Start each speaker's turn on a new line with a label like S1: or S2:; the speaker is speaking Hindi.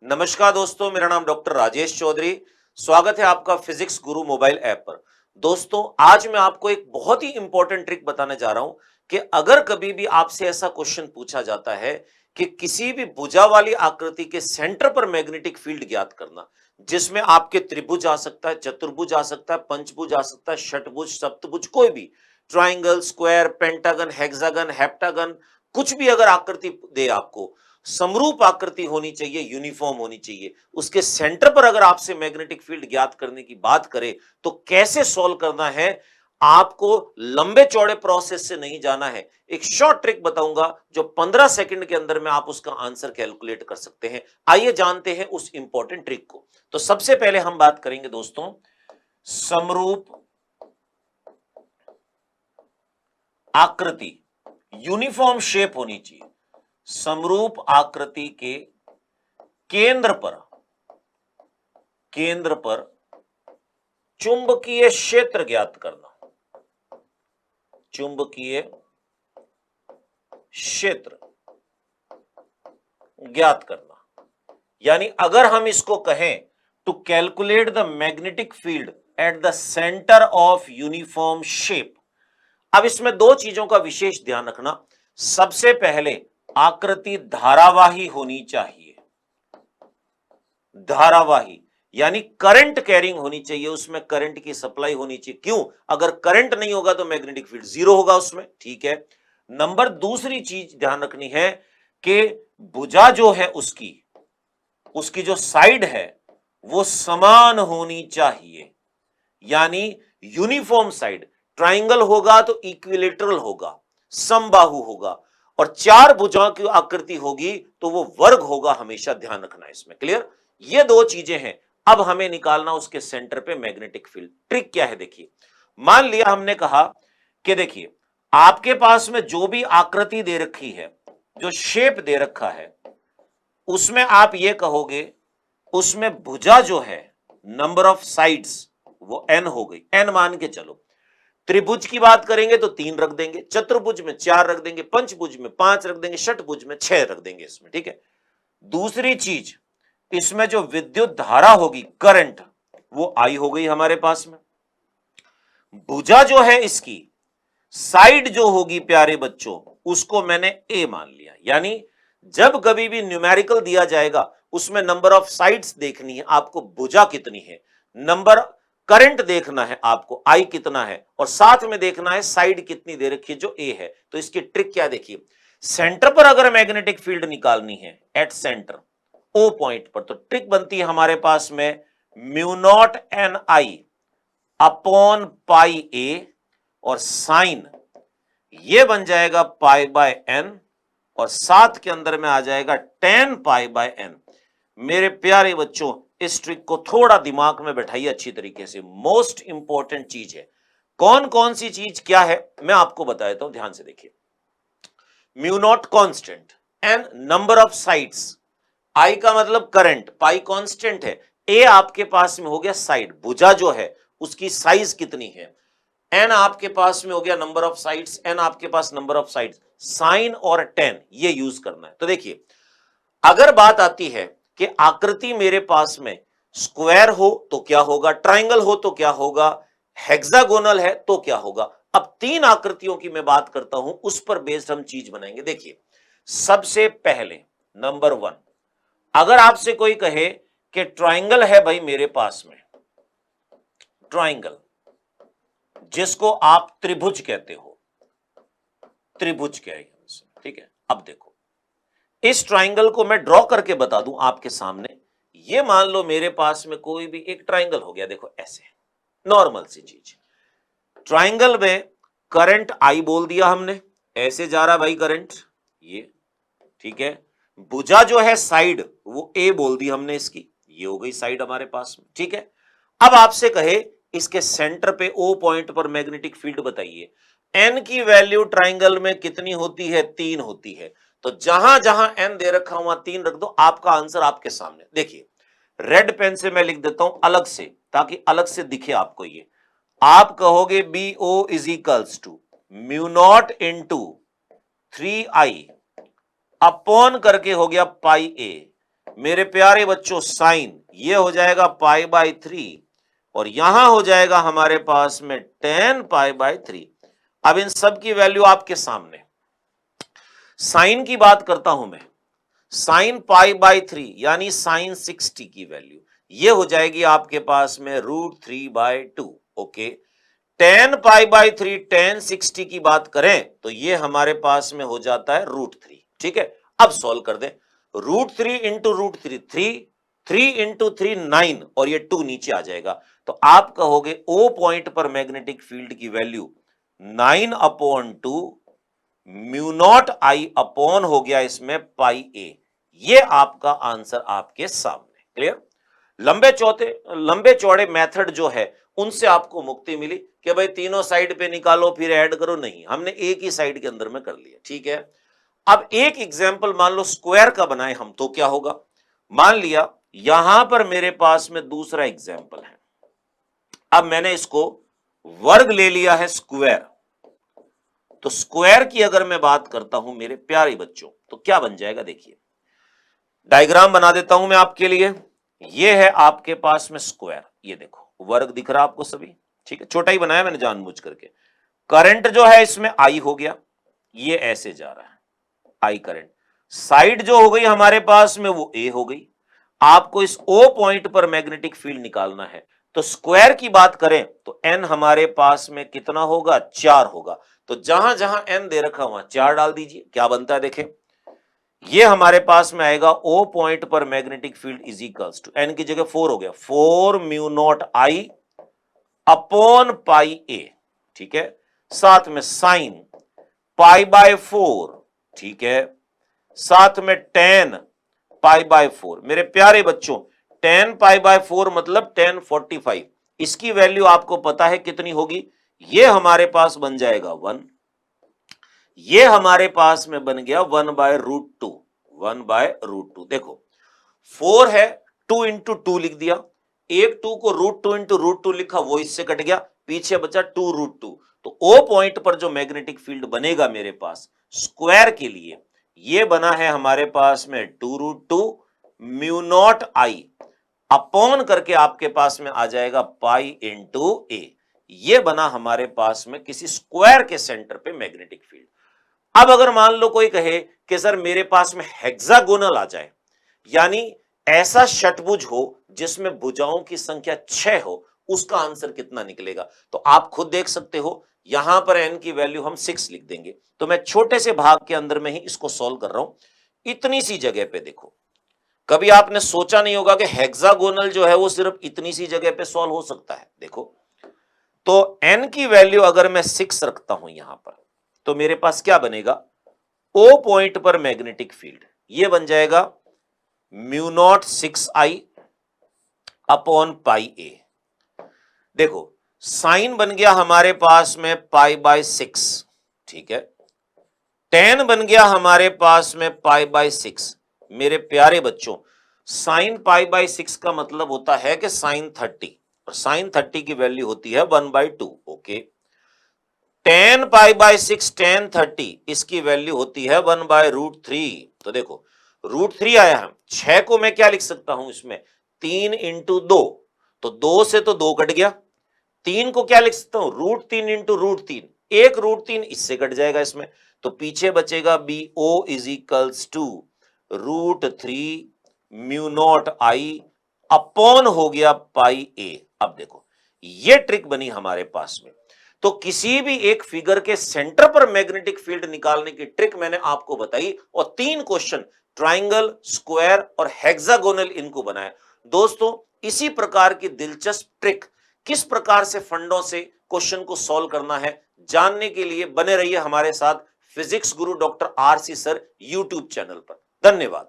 S1: नमस्कार दोस्तों, मेरा नाम डॉक्टर राजेश चौधरी। स्वागत है आपका फिजिक्स गुरु मोबाइल ऐप पर। दोस्तों, आज मैं आपको एक बहुत ही इंपॉर्टेंट ट्रिक बताने जा रहा हूं कि अगर कभी भी आपसे ऐसा क्वेश्चन पूछा जाता है कि किसी भी भुजा वाली आकृति के सेंटर पर मैग्नेटिक फील्ड ज्ञात करना, जिसमें आपके त्रिभुज आ सकता है, चतुर्भुज आ सकता है, पंचभुज आ सकता है, षटभुज, सप्तभुज, कोई भी triangle, square, pentagon, hexagon, heptagon, कुछ भी अगर आकृति दे आपको, समरूप आकृति होनी चाहिए, यूनिफॉर्म होनी चाहिए। उसके सेंटर पर अगर आपसे मैग्नेटिक फील्ड ज्ञात करने की बात करें तो कैसे सॉल्व करना है, आपको लंबे चौड़े प्रोसेस से नहीं जाना है। एक शॉर्ट ट्रिक बताऊंगा जो 15 सेकंड के अंदर में आप उसका आंसर कैलकुलेट कर सकते हैं। आइए जानते हैं उस इंपॉर्टेंट ट्रिक को। तो सबसे पहले हम बात करेंगे दोस्तों, समरूप आकृति, यूनिफॉर्म शेप होनी चाहिए। समरूप आकृति के केंद्र पर चुंबकीय क्षेत्र ज्ञात करना। चुंबकीय क्षेत्र ज्ञात करना, यानी अगर हम इसको कहें to calculate the magnetic field at the centre of uniform shape. अब इसमें दो चीजों का विशेष ध्यान रखना। सबसे पहले, आकृति धारावाही होनी चाहिए। धारावाही यानी करंट कैरिंग होनी चाहिए, उसमें करंट की सप्लाई होनी चाहिए। क्यों? अगर करंट नहीं होगा तो मैग्नेटिक फील्ड जीरो होगा उसमें। ठीक है। नंबर दूसरी चीज ध्यान रखनी है कि भुजा जो है उसकी जो साइड है वो समान होनी चाहिए, यानी यूनिफॉर्म साइड। ट्राइंगल होगा तो इक्विलेटरल होगा, समबाहु होगा, और चार भुजाओं की आकृति होगी तो वो वर्ग होगा हमेशा। ध्यान रखना है इसमें। क्लियर? ये दो चीजें हैं। अब हमें निकालना उसके सेंटर पे मैग्नेटिक फील्ड। ट्रिक क्या है देखिए, मान लिया हमने कहा कि देखिए आपके पास में जो भी आकृति दे रखी है, जो शेप दे रखा है, उसमें आप ये कहोगे उसमें भुजा जो है, नंबर ऑफ साइड्स वो n हो गई। n मान के चलो। त्रिभुज की बात करेंगे तो 3 रख देंगे, चतुर्भुज में 4 रख देंगे, पंचभुज में 5 रख देंगे, षटभुज में 6 रख देंगे इसमें। ठीक है। दूसरी चीज, इसमें जो विद्युत धारा होगी, करंट, वो आई हो गई हमारे पास में। भुजा जो है इसकी साइड जो होगी प्यारे बच्चों, उसको मैंने ए मान लिया। यानी जब कभी भी न्यूमेरिकल दिया जाएगा उसमें नंबर ऑफ साइड्स देखनी है आपको, भुजा कितनी है, नंबर करंट देखना है आपको, आई कितना है, और साथ में देखना है साइड कितनी दे रखी है जो ए है। तो इसकी ट्रिक क्या देखिए, सेंटर पर अगर मैग्नेटिक फील्ड निकालनी है, एट सेंटर ओ पॉइंट पर, तो ट्रिक बनती है हमारे पास में mu naught N I upon pi A, और साइन ये बन जाएगा पाई बाय एन, और साथ के अंदर में आ जाएगा टेन पाई बाय एन। मेरे प्यारे बच्चों, इस ट्रिक को थोड़ा दिमाग में बैठाइए अच्छी तरीके से। मोस्ट इंपॉर्टेंट चीज है। कौन कौन सी चीज क्या है मैं आपको बता देता हूं, ध्यान से देखिए। Mu naught constant, N number of sides, I का मतलब करंट, पाई कांस्टेंट है, ए आपके पास में हो गया साइड, भुजा जो है उसकी साइज कितनी है, एन आपके पास में हो गया नंबर ऑफ साइड्स, एन आपके पास नंबर ऑफ साइड्स, साइन और टेन ये यूज करना है। तो देखिए, अगर बात आती है कि आकृति मेरे पास में स्क्वायर हो तो क्या होगा, ट्राइंगल हो तो क्या होगा, हेक्सागोनल है तो क्या होगा। अब 3 आकृतियों की मैं बात करता हूं, उस पर बेस्ड हम चीज बनाएंगे। देखिए, सबसे पहले नंबर 1, अगर आपसे कोई कहे कि ट्राइंगल है भाई मेरे पास में, ट्राइंगल जिसको आप त्रिभुज कहते हो, त्रिभुज कहेंगे, ठीक है। अब देखो, इस ट्राइंगल को मैं ड्रॉ करके बता दूं आपके सामने। ये मान लो मेरे पास में कोई भी एक ट्राइंगल हो गया, देखो ऐसे, नॉर्मल सी चीज। ट्राइंगल में करंट आई बोल दिया हमने, ऐसे जा रहा भाई करंट ये, ठीक है। भुजा जो है साइड, वो ए बोल दी हमने इसकी, ये हो गई साइड हमारे पास में, ठीक है। अब आपसे कहे इसके सेंटर पे ओ पॉइंट पर मैग्नेटिक फील्ड बताइए। एन की वैल्यू ट्राइंगल में कितनी होती है? 3 होती है। तो जहां जहां एन दे रखा वहां 3 रख दो, आपका आंसर आपके सामने। देखिए, रेड पेन से मैं लिख देता हूं अलग से, ताकि अलग से दिखे आपको। ये आप कहोगे B O is equals to mu naught into 3 I upon करके हो गया पाई ए। मेरे प्यारे बच्चों साइन ये हो जाएगा π/3 और यहां हो जाएगा हमारे पास में tan π/3। अब इन सब की वैल्यू आपके सामने, साइन की बात करता हूं मैं, साइन π/3 यानी साइन 60 की वैल्यू ये हो जाएगी आपके पास में √3/2। ओके, tan π/3 tan 60 की बात करें तो ये हमारे पास में हो जाता है √3। ठीक है, अब सॉल्व कर दें, √3 इंटू √3 3, 3 इंटू 3 9 और ये 2 नीचे आ जाएगा। तो आप कहोगे ओ पॉइंट पर मैग्नेटिक फील्ड की value 9/2 mu naught I upon हो गया इसमें πa। ये आपका आंसर आपके सामने। क्लियर? लंबे चौड़े मेथड जो है उनसे आपको मुक्ति मिली कि भाई तीनों साइड पे निकालो फिर ऐड करो, नहीं, हमने एक ही साइड के अंदर में कर लिया। ठीक है, अब एक एग्जांपल मान लो स्क्वायर का बनाए हम तो क्या होगा, मान लिया यहां पर मेरे पास में दूसरा एग्जांपल है, अब मैंने इसको वर्ग ले लिया है स्क्वायर, तो स्क्वायर की अगर मैं बात करता हूं मेरे प्यारे बच्चों तो क्या बन जाएगा, देखिए डायग्राम बना देता हूं मैं आपके लिए। ये है आपके पास में स्क्वायर, ये देखो वर्ग दिख रहा आपको सभी। ठीक है, छोटा ही बनाया मैंने जानबूझ करके। करंट जो है इसमें आई हो गया, ये ऐसे जा रहा है आई करंट, साइड जो हो गई हमारे पास में वो ए हो गई। आपको इस ओ पॉइंट पर मैग्नेटिक फील्ड निकालना है, तो स्क्वायर की बात करें तो एन हमारे पास में कितना होगा, 4 होगा। तो जहां जहां एन दे रखा वहां 4 डाल दीजिए, क्या बनता है देखें, ये हमारे पास में आएगा ओ पॉइंट पर magnetic field is equals to, N की जगह 4 हो गया, 4 mu naught I upon pi A. ठीक है, साथ में साइन π/4। ठीक है, साथ में tan π/4। मेरे प्यारे बच्चों tan π/4 मतलब tan 45, इसकी वैल्यू आपको पता है कितनी होगी, ये हमारे पास बन जाएगा 1, ये हमारे पास में बन गया 1/√2, 1/√2। देखो 4 है, 2 इंटू 2 लिख दिया, एक 2 को √2 इंटू √2 लिखा, वो इससे कट गया, पीछे बचा 2√2। तो ओ पॉइंट पर जो मैग्नेटिक फील्ड बनेगा मेरे पास स्क्वायर के लिए, ये बना है हमारे पास में 2√2 म्यू नॉट आई अपॉन करके आपके पास में आ जाएगा पाई इंटू ए। ये बना हमारे पास में किसी स्क्वायर के सेंटर पे मैग्नेटिक फील्ड। अब अगर मान लो कोई कहे कि सर मेरे पास में हेक्सागोनल आ जाए, यानी ऐसा षटभुज हो जिसमें भुजाओं की संख्या 6 हो, उसका आंसर कितना निकलेगा, तो आप खुद देख सकते हो। यहां पर n की वैल्यू हम 6 लिख देंगे, तो मैं छोटे से भाग के अंदर में ही इसको सॉल्व कर रहा हूं। इतनी सी जगह पे देखो, कभी आपने सोचा नहीं होगा कि हेक्सागोनल जो है वो सिर्फ इतनी सी जगह पे सॉल्व हो सकता है। देखो तो n की वैल्यू अगर मैं 6 रखता हूं यहां पर, तो मेरे पास क्या बनेगा, ओ पॉइंट पर मैग्नेटिक फील्ड ये बन जाएगा mu naught 6i upon pi A. देखो साइन बन गया हमारे पास में π/6। ठीक है, tan बन गया हमारे पास में π/6। मेरे प्यारे बच्चों साइन π/6 का मतलब होता है कि साइन 30, और साइन 30 की वैल्यू होती है 1/2। ओके, tan π/6 tan 30 इसकी वैल्यू होती है 1/√3। तो देखो √3 आया है, 6 को मैं क्या लिख सकता हूं इसमें, 3 इंटू 2, तो 2 से तो 2 कट गया, 3 को क्या लिख सकता हूं, √3 इंटू √3, एक √3 इससे कट जाएगा इसमें, तो पीछे बचेगा BO is equals to √3 mu naught I upon हो गया पाई ए। अब देखो ये ट्रिक बनी हमारे पास में। तो किसी भी एक फिगर के सेंटर पर मैग्नेटिक फील्ड निकालने की ट्रिक मैंने आपको बताई, और 3 क्वेश्चन ट्राइंगल, स्क्वायर और हेक्सागोनल इनको बनाया। दोस्तों इसी प्रकार की दिलचस्प ट्रिक किस प्रकार से फंडों से क्वेश्चन को सॉल्व करना है जानने के लिए बने रहिए हमारे साथ फिजिक्स गुरु doctor RC sir YouTube channel पर। धन्यवाद।